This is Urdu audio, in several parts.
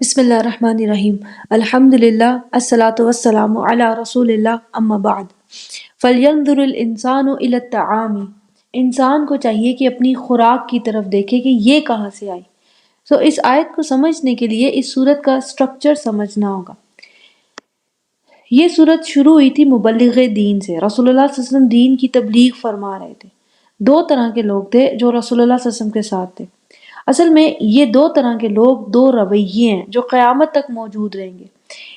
بسم اللہ الرحمن الرحیم الحمد للہ الصلاۃ والسلام علی رسول اللہ اما بعد فلینظر الانسان الی الطعام، انسان کو چاہیے کہ اپنی خوراک کی طرف دیکھے کہ یہ کہاں سے آئی۔ اس آیت کو سمجھنے کے لیے اس صورت کا سٹرکچر سمجھنا ہوگا۔ یہ صورت شروع ہوئی تھی مبلغ دین سے، رسول اللہ صلی اللہ علیہ وسلم دین کی تبلیغ فرما رہے تھے۔ دو طرح کے لوگ تھے جو رسول اللہ صلی اللہ علیہ وسلم کے ساتھ تھے۔ اصل میں یہ دو طرح کے لوگ، دو رویے ہیں جو قیامت تک موجود رہیں گے۔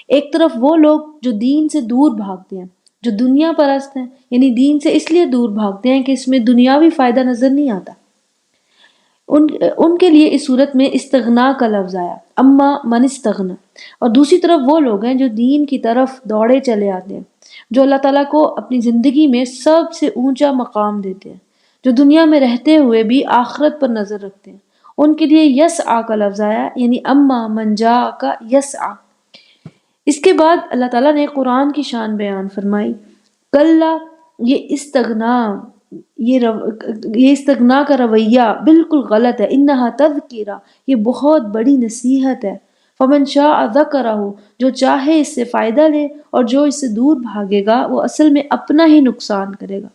ایک طرف وہ لوگ جو دین سے دور بھاگتے ہیں، جو دنیا پرست ہیں، یعنی دین سے اس لیے دور بھاگتے ہیں کہ اس میں دنیاوی فائدہ نظر نہیں آتا۔ ان کے لیے اس صورت میں استغنا کا لفظ آیا، اما من استغنا۔ اور دوسری طرف وہ لوگ ہیں جو دین کی طرف دوڑے چلے آتے ہیں، جو اللہ تعالیٰ کو اپنی زندگی میں سب سے اونچا مقام دیتے ہیں، جو دنیا میں رہتے ہوئے بھی آخرت پر نظر رکھتے ہیں۔ ان کے لیے یسعا کا لفظ آیا، یعنی اما من جاء کا یسعا۔ اس کے بعد اللہ تعالیٰ نے قرآن کی شان بیان فرمائی، کلا، یہ استغنا کا رویہ بالکل غلط ہے، انہا تذکرہ، یہ بہت بڑی نصیحت ہے، فمن شاء ذکرہ، جو چاہے اس سے فائدہ لے اور جو اس سے دور بھاگے گا وہ اصل میں اپنا ہی نقصان کرے گا۔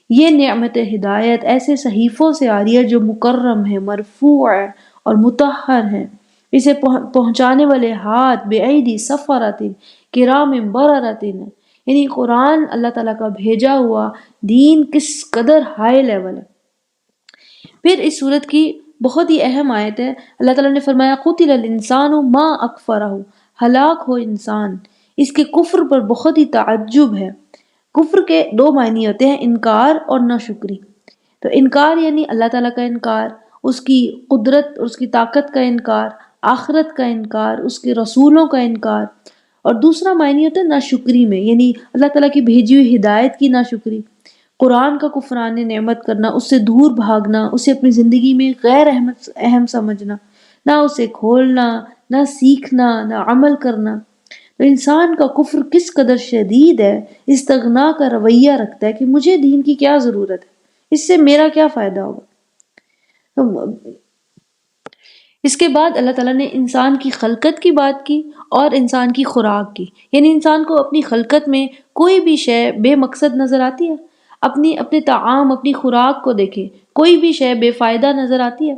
یہ نعمت ہدایت ایسے صحیفوں سے آ رہی ہے جو مکرم ہے، مرفوع ہے اور مطہر ہے۔ اسے پہنچانے والے ہاتھ بے ایدی سفرۃ کرام بررۃ، یعنی قرآن اللہ تعالیٰ کا بھیجا ہوا دین کس قدر ہائی لیول ہے۔ پھر اس صورت کی بہت ہی اہم آیت ہے، اللہ تعالیٰ نے فرمایا قتل الانسان ما اکفرہ، ہلاک ہو انسان، اس کے کفر پر بہت ہی تعجب ہے۔ کفر کے دو معنی ہوتے ہیں، انکار اور ناشکری۔ تو انکار یعنی اللہ تعالیٰ کا انکار، اس کی قدرت اور اس کی طاقت کا انکار، آخرت کا انکار، اس کے رسولوں کا انکار۔ اور دوسرا معنی ہوتا ہے ناشکری میں، یعنی اللہ تعالیٰ کی بھیجی ہوئی ہدایت کی ناشکری، قرآن کا کفران نعمت کرنا، اس سے دور بھاگنا، اسے اپنی زندگی میں غیر اہم سمجھنا، نہ اسے کھولنا، نہ سیکھنا، نہ عمل کرنا۔ تو انسان کا کفر کس قدر شدید ہے، استغنا کا رویہ رکھتا ہے کہ مجھے دین کی کیا ضرورت ہے، اس سے میرا کیا فائدہ ہوگا۔ اس کے بعد اللہ تعالیٰ نے انسان کی خلقت کی بات کی اور انسان کی خوراک کی، یعنی انسان کو اپنی خلقت میں کوئی بھی شے بے مقصد نظر آتی ہے؟ اپنے طعام، اپنی خوراک کو دیکھیں، کوئی بھی شے بے فائدہ نظر آتی ہے؟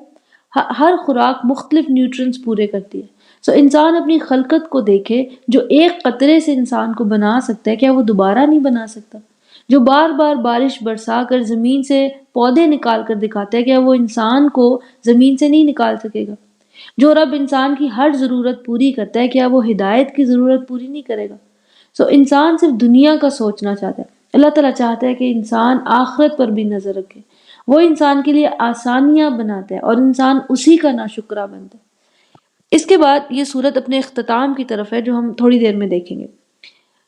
ہر خوراک مختلف نیوٹرنٹس پورے کرتی ہے۔ انسان اپنی خلقت کو دیکھے، جو ایک قطرے سے انسان کو بنا سکتا ہے، کیا وہ دوبارہ نہیں بنا سکتا؟ جو بار بار بارش برسا کر زمین سے پودے نکال کر دکھاتا ہے، کیا وہ انسان کو زمین سے نہیں نکال سکے گا؟ جو رب انسان کی ہر ضرورت پوری کرتا ہے، کیا وہ ہدایت کی ضرورت پوری نہیں کرے گا؟ انسان صرف دنیا کا سوچنا چاہتا ہے، اللہ تعالیٰ چاہتا ہے کہ انسان آخرت پر بھی نظر رکھے۔ وہ انسان کے لیے آسانیاں بناتا ہے اور انسان اسی کا ناشکرہ بنتا ہے۔ اس کے بعد یہ صورت اپنے اختتام کی طرف ہے جو ہم تھوڑی دیر میں دیکھیں گے۔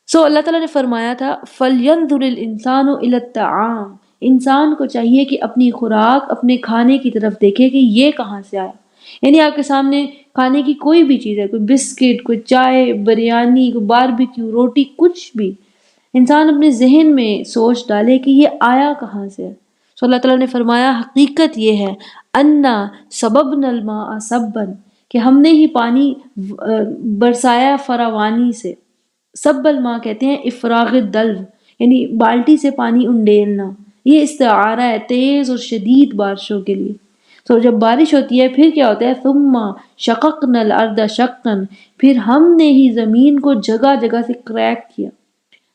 اللہ تعالیٰ نے فرمایا تھا فَلْيَنْظُرِ الْإِنسَانُ إِلَى الطَّعَامِ، انسان کو چاہیے کہ اپنی خوراک، اپنے کھانے کی طرف دیکھے کہ یہ کہاں سے آیا۔ یعنی آپ کے سامنے کھانے کی کوئی بھی چیز ہے، کوئی بسکٹ، کوئی چائے، بریانی، کوئی باربیکیو، روٹی، کچھ بھی، انسان اپنے ذہن میں سوچ ڈالے کہ یہ آیا کہاں سے ہے۔ اللہ تعالیٰ نے فرمایا حقیقت یہ ہے اَنَّا صَبَبْنَا الْمَاءَ صَبًّا، کہ ہم نے ہی پانی برسایا فراوانی سے۔ سب الماء کہتے ہیں افراغ الدلو، یعنی بالٹی سے پانی انڈیلنا۔ یہ استعارہ ہے تیز اور شدید بارشوں کے لیے۔ جب بارش ہوتی ہے پھر کیا ہوتا ہے، ثم شققنا الارض شقا، پھر ہم نے ہی زمین کو جگہ جگہ سے کریک کیا۔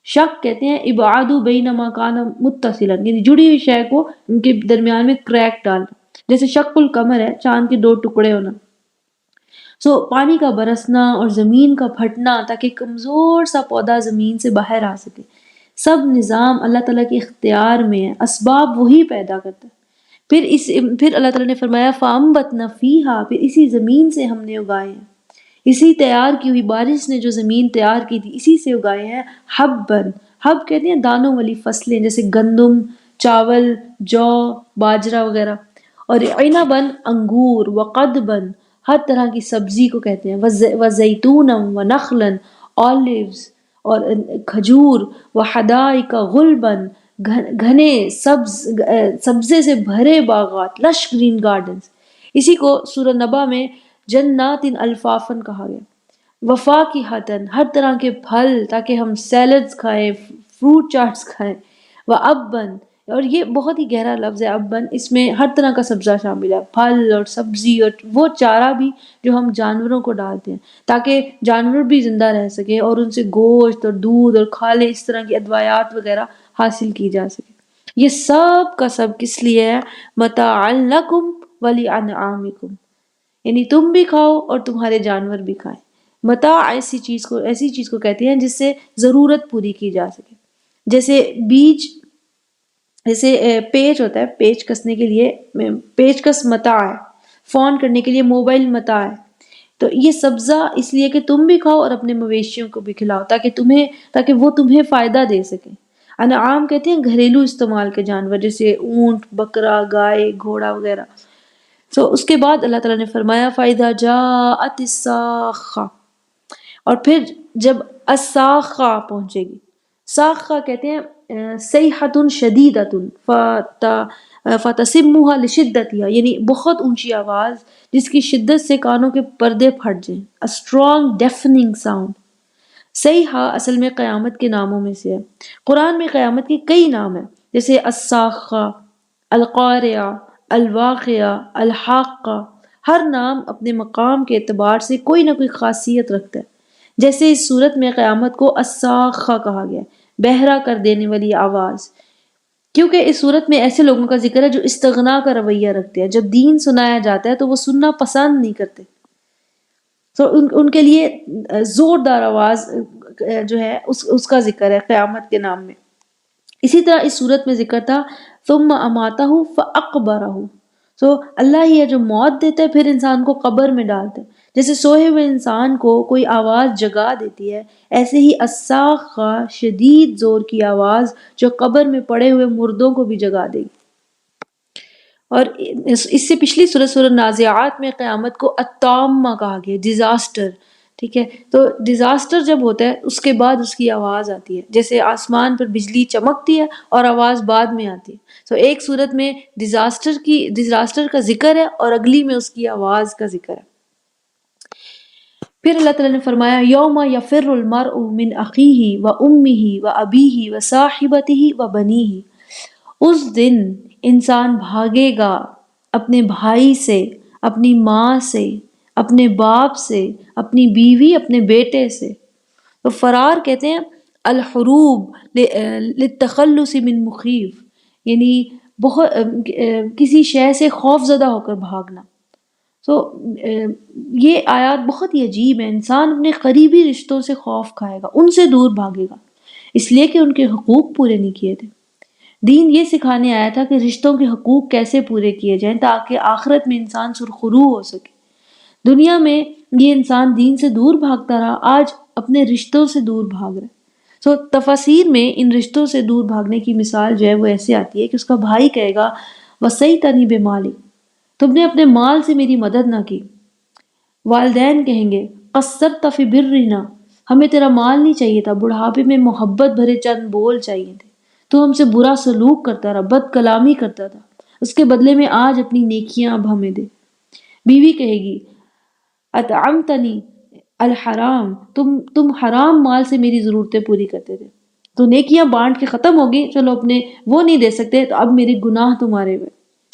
شق کہتے ہیں ابعاد بین ما کان متصلا، یعنی جڑی ہوئی شے کو ان کے درمیان میں کریک ڈالنا، جیسے شق القمر ہے، چاند کے دو ٹکڑے ہونا۔ پانی کا برسنا اور زمین کا پھٹنا تاکہ کمزور سا پودا زمین سے باہر آ سکے، سب نظام اللہ تعالیٰ کے اختیار میں ہے، اسباب وہی پیدا کرتا ہے۔ پھر اللہ تعالیٰ نے فرمایا فَأَنبَتْنَا فِيهَا، پھر اسی زمین سے ہم نے اگائے ہیں، اسی تیار کی ہوئی بارش نے جو زمین تیار کی تھی اسی سے اگائے ہیں۔ حبًّا، حب کہتے ہیں دانوں والی فصلیں، جیسے گندم، چاول، جو، باجرہ وغیرہ، اور عنبًا، انگور، وقدبًا، ہر طرح کی سبزی کو کہتے ہیں، وزیتونا ونخلا، اولیوز اور کھجور، وحدائق غلبًا، گھنے سبزے سے بھرے باغات، لش گرین گارڈنز۔ اسی کو سورہ نبا میں جنات الفافن کہا گیا، وفا کی حتن ہر طرح کے پھل تاکہ ہم سیلڈز کھائیں، فروٹ چاٹس کھائیں، و ابن، اور یہ بہت ہی گہرا لفظ ہے ابن، اس میں ہر طرح کا سبزہ شامل ہے، پھل اور سبزی اور وہ چارہ بھی جو ہم جانوروں کو ڈالتے ہیں تاکہ جانور بھی زندہ رہ سکے اور ان سے گوشت اور دودھ اور کھالے اس طرح کی ادویات وغیرہ حاصل کی جا سکے۔ یہ سب کا سب کس لیے ہے؟ متاعا لکم ولانعامکم، یعنی تم بھی کھاؤ اور تمہارے جانور بھی کھائیں۔ متاع ایسی چیز کو کہتے ہیں جس سے ضرورت پوری کی جا سکے، جیسے پیچ ہوتا ہے، پیچ کسنے کے لیے پیچ کس متاع ہے، فون کرنے کے لیے موبائل متاع ہے۔ تو یہ سبزہ اس لیے کہ تم بھی کھاؤ اور اپنے مویشیوں کو بھی کھلاؤ تاکہ وہ تمہیں فائدہ دے سکیں۔ انعام کہتے ہیں گھریلو استعمال کے جانور، جیسے اونٹ، بکرا، گائے، گھوڑا وغیرہ۔ اس کے بعد اللہ تعالیٰ نے فرمایا فَإِذَا جَاءَتِ الصَّاخَّةُ، اور پھر جب الصاخہ پہنچے گی، صاخہ کہتے ہیں صیحۃ شدیدۃ فتسمها لشدتها، یعنی بہت اونچی آواز جس کی شدت سے کانوں کے پردے پھٹ جائیں، a strong deafening sound۔ صیحہ اصل میں قیامت کے ناموں میں سے ہے۔ قرآن میں قیامت کے کئی نام ہیں، جیسے الصاخہ، القارعہ، الواقعہ، الحاقہ۔ ہر نام اپنے مقام کے اعتبار سے کوئی نہ کوئی خاصیت رکھتا ہے۔ جیسے اس صورت میں قیامت کو الصاخہ کہا گیا، بہرا کر دینے والی آواز، کیونکہ اس صورت میں ایسے لوگوں کا ذکر ہے جو استغنا کا رویہ رکھتے ہیں، جب دین سنایا جاتا ہے تو وہ سننا پسند نہیں کرتے، تو ان کے لیے زوردار آواز جو ہے اس کا ذکر ہے قیامت کے نام میں۔ اسی طرح اس صورت میں ذکر تھا ثم اماتہ فاقبرہ، تو اللہ ہی ہے جو موت دیتا ہے پھر انسان کو قبر میں ڈالتا ہے۔ جیسے سوئے ہوئے انسان کو کوئی آواز جگا دیتی ہے، ایسے ہی الصاخہ شدید زور کی آواز جو قبر میں پڑے ہوئے مردوں کو بھی جگا دے گی۔ اور اس سے پچھلی سورہ نازعات میں قیامت کو الطامہ کہا گیا، ڈیزاسٹر، ٹھیک ہے۔ تو ڈیزاسٹر جب ہوتا ہے اس کے بعد اس کی آواز آتی ہے، جیسے آسمان پر بجلی چمکتی ہے اور آواز بعد میں آتی ہے۔ تو ایک صورت میں ڈیزاسٹر کا ذکر ہے اور اگلی میں اس کی آواز کا ذکر ہے۔ پھر اللہ تعالیٰ نے فرمایا یوم یفر المرء من اخیہ و امہ و ابیہ و صاحبتہ و بنیہ، اس دن انسان بھاگے گا اپنے بھائی سے، اپنی ماں سے، اپنے باپ سے، اپنی بیوی، اپنے بیٹے سے۔ تو فرار کہتے ہیں الحروب للتخلص من مخیف، یعنی بہت کسی شے سے خوف زدہ ہو کر بھاگنا۔ تو یہ آیات بہت ہی عجیب ہیں۔ انسان اپنے قریبی رشتوں سے خوف کھائے گا، ان سے دور بھاگے گا، اس لیے کہ ان کے حقوق پورے نہیں کیے تھے۔ دین یہ سکھانے آیا تھا کہ رشتوں کے حقوق کیسے پورے کیے جائیں تاکہ آخرت میں انسان سرخرو ہو سکے۔ دنیا میں یہ انسان دین سے دور بھاگتا رہا، آج اپنے رشتوں سے دور بھاگ رہا ہے۔ تو تفاسیر میں ان رشتوں سے دور بھاگنے کی مثال جو ہے وہ ایسے آتی ہے کہ اس کا بھائی کہے گا وصیتنی بمالی، تم نے اپنے مال سے میری مدد نہ کی۔ والدین کہیں گے قصرت فی برنا، ہمیں تیرا مال نہیں چاہیے تھا، بڑھاپے میں محبت بھرے چند بول چاہیے تھے، تو ہم سے برا سلوک کرتا رہا، بد کلامی کرتا تھا، اس کے بدلے میں آج اپنی نیکیاں اب ہمیں دے۔ بیوی کہے گی اطعمتنی الحرام، تم حرام مال سے میری ضرورتیں پوری کرتے تھے، تو نیکیاں بانٹ کے ختم ہوگی، چلو اپنے وہ نہیں دے سکتے تو اب میرے گناہ تمہارے ہوئے۔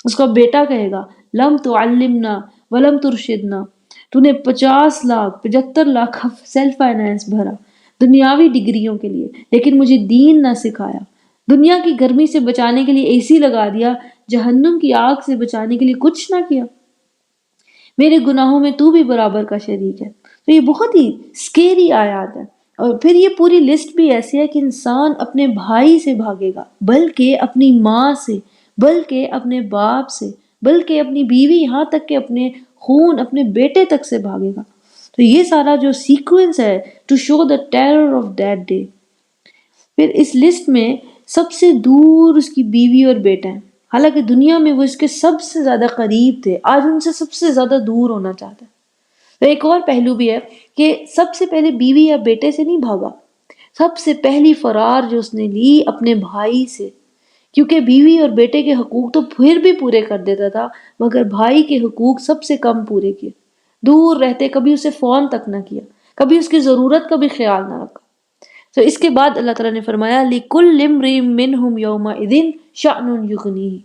اس کا بیٹا کہے گا لم تعلمنا ولم ترشدنا، تو نے 75 لاکھ کا سیلف فائنانس بھرا دنیاوی ڈگریوں کے لیے، لیکن مجھے دین نہ سکھایا، دنیا کی گرمی سے بچانے کے لیے اے سی لگا دیا، جہنم کی آگ سے بچانے کے لیے کچھ نہ کیا، میرے گناہوں میں تو بھی برابر کا شریک ہے۔ تو یہ بہت ہی سکیری آیات ہے۔ اور پھر یہ پوری لسٹ بھی ایسی ہے کہ انسان اپنے بھائی سے بھاگے گا، بلکہ اپنی ماں سے، بلکہ اپنے باپ سے، بلکہ اپنی بیوی، یہاں تک کہ اپنے خون، اپنے بیٹے تک سے بھاگے گا۔ تو یہ سارا جو سیکوینس ہے to show the terror of that day. پھر اس لسٹ میں سب سے دور اس کی بیوی اور بیٹا ہے، حالانکہ دنیا میں وہ اس کے سب سے زیادہ قریب تھے، آج ان سے سب سے زیادہ دور ہونا چاہتا ہے۔ تو ایک اور پہلو بھی ہے کہ سب سے پہلے بیوی یا بیٹے سے نہیں بھاگا، سب سے پہلی فرار جو اس نے لی اپنے بھائی سے، کیونکہ بیوی اور بیٹے کے حقوق تو پھر بھی پورے کر دیتا تھا، مگر بھائی کے حقوق سب سے کم پورے کیے۔ دور رہتے کبھی اسے فون تک نہ کیا، کبھی اس کی ضرورت کا بھی خیال نہ رکھا۔ تو اس کے بعد اللہ تعالیٰ نے فرمایا لِكُلِّ امْرِئٍ مِّنْهُمْ يَوْمَئِذٍ شَأْنٌ يُغْنِيهِ،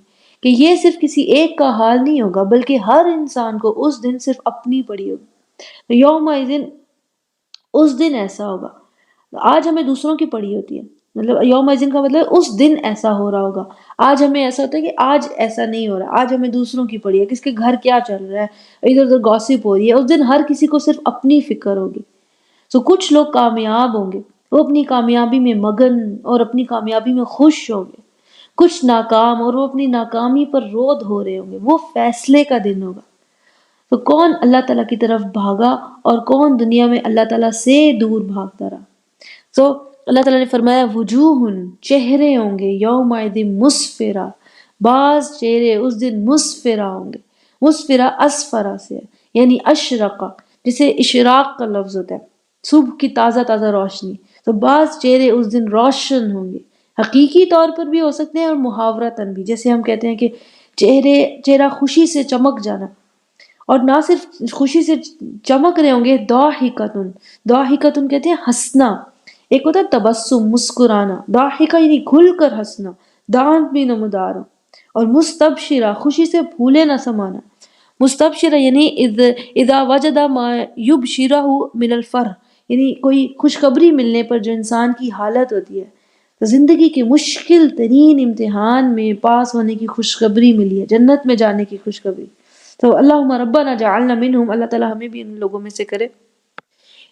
کہ یہ صرف کسی ایک کا حال نہیں ہوگا بلکہ ہر انسان کو اس دن صرف اپنی پڑی ہوگی۔ تو یومئذ، اس دن ایسا ہوگا۔ آج ہمیں دوسروں کی پڑی ہوتی ہے، مطلب یوم ازن کا مطلب اس دن ایسا ہو رہا ہوگا۔ آج ہمیں ایسا ہوتا ہے کہ آج ایسا نہیں ہو رہا، آج ہمیں دوسروں کی پڑی ہے، کس کے گھر کیا چل رہا ہے، ادھر ادھر گوسپ ہو رہی ہے۔ اس دن ہر کسی کو صرف اپنی فکر ہوگی۔ سو کچھ لوگ کامیاب ہوں گے، وہ اپنی کامیابی میں مگن اور اپنی کامیابی میں خوش ہوں گے۔ کچھ ناکام اور وہ اپنی ناکامی پر رو دھو رہے ہوں گے۔ وہ فیصلے کا دن ہوگا۔ تو کون اللہ تعالیٰ کی طرف بھاگا اور کون دنیا میں اللہ تعالیٰ سے دور بھاگتا رہا۔ تو اللہ تعالیٰ نے فرمایا وجوہ، چہرے ہوں گے، یومئذ مسفرہ، بعض چہرے اس دن مسفرہ ہوں گے۔ مسفرہ اسفرہ سے ہے، یعنی اشرقہ، جسے اشراق کا لفظ ہوتا ہے، صبح کی تازہ تازہ روشنی۔ تو بعض چہرے اس دن روشن ہوں گے، حقیقی طور پر بھی ہو سکتے ہیں اور محاورتاً بھی، جیسے ہم کہتے ہیں کہ چہرہ خوشی سے چمک جانا، اور نہ صرف خوشی سے چمک رہے ہوں گے، ضاحکتن، ضاحکتن کہتے ہیں ہنسنا، ایک ہوتا ہے تبسم، مسکرانا، ضاحکہ یعنی کھل کر ہنسنا، دانت بھی نمودار ہو، اور مستبشرہ خوشی سے پھولے نہ سمانا، مستبشرہ یعنی اذا وجد ما یبشرہ من الفرح، یعنی کوئی خوشخبری ملنے پر جو انسان کی حالت ہوتی ہے، تو زندگی کے مشکل ترین امتحان میں پاس ہونے کی خوشخبری ملی ہے، جنت میں جانے کی خوشخبری۔ تو اللہم ربنا جعلنا منہم، اللہ تعالیٰ ہمیں بھی ان لوگوں میں سے کرے۔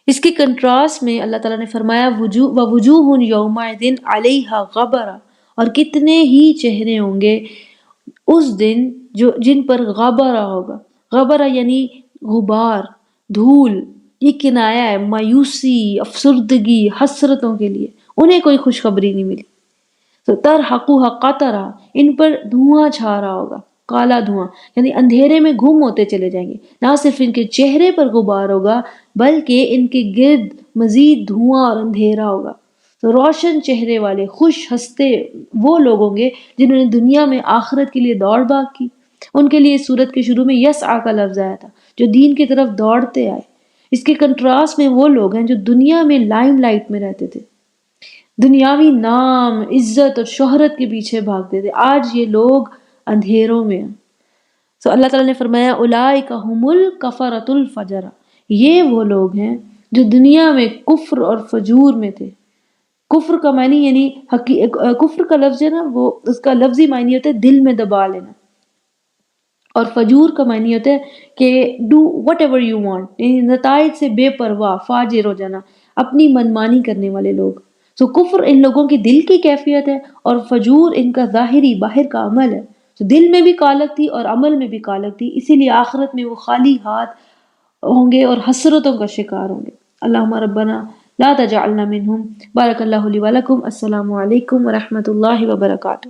اس کے کنٹراسٹ میں اللہ تعالیٰ نے فرمایا وجوہ یومئذ علیہا غبرہ، اور کتنے ہی چہرے ہوں گے اس دن جو جن پر غبرہ ہوگا۔ غبرہ یعنی غبار، دھول، یہ کنایا ہے مایوسی، افسردگی، حسرتوں کے لیے، انہیں کوئی خوشخبری نہیں ملی۔ تو ترحقها قطرہ، ان پر دھواں چھا رہا ہوگا، کالا دھواں، یعنی اندھیرے میں گم ہوتے چلے جائیں گے۔ نہ صرف ان کے چہرے پر غبار ہوگا بلکہ ان کے گرد مزید دھواں اور اندھیرا ہوگا۔ تو روشن چہرے والے خوش ہنستے وہ لوگ ہوں گے جنہوں نے دنیا میں آخرت کے لیے دوڑ بھاگ کی۔ ان کے لیے اس سورت کے شروع میں یسعیٰ کا لفظ آیا تھا، جو دین کی طرف دوڑتے آئے۔ اس کے کنٹراسٹ میں وہ لوگ ہیں جو دنیا میں لائم لائٹ میں رہتے تھے، دنیاوی نام، عزت اور شہرت کے پیچھے بھاگتے تھے۔ آج یہ لوگ اندھیروں میں ہیں۔ تو اللہ تعالیٰ نے فرمایا اولئک ھم الکفرۃ الفجرہ، یہ وہ لوگ ہیں جو دنیا میں کفر اور فجور میں تھے۔ کفر کا معنی یعنی کفر کا لفظ ہے نا، وہ اس کا لفظی معنی ہوتا ہے دل میں دبا لینا، اور فجور کا معنی ہوتا ہے کہ do what ever you want, یعنی نتائج سے بے پرواہ، فاجر ہو جانا، اپنی منمانی کرنے والے لوگ۔ تو کفر ان لوگوں کی دل کی کیفیت ہے اور فجور ان کا ظاہری باہر کا عمل ہے۔ تو دل میں بھی کالک تھی اور عمل میں بھی کالک تھی، اسی لیے آخرت میں وہ خالی ہاتھ ہوں گے اور حسرتوں کا شکار ہوں گے۔ اللہم ربنا لا تجعلنا منہم۔ بارک اللہ لی ولکم۔ السلام علیکم ورحمۃ اللہ وبرکاتہ۔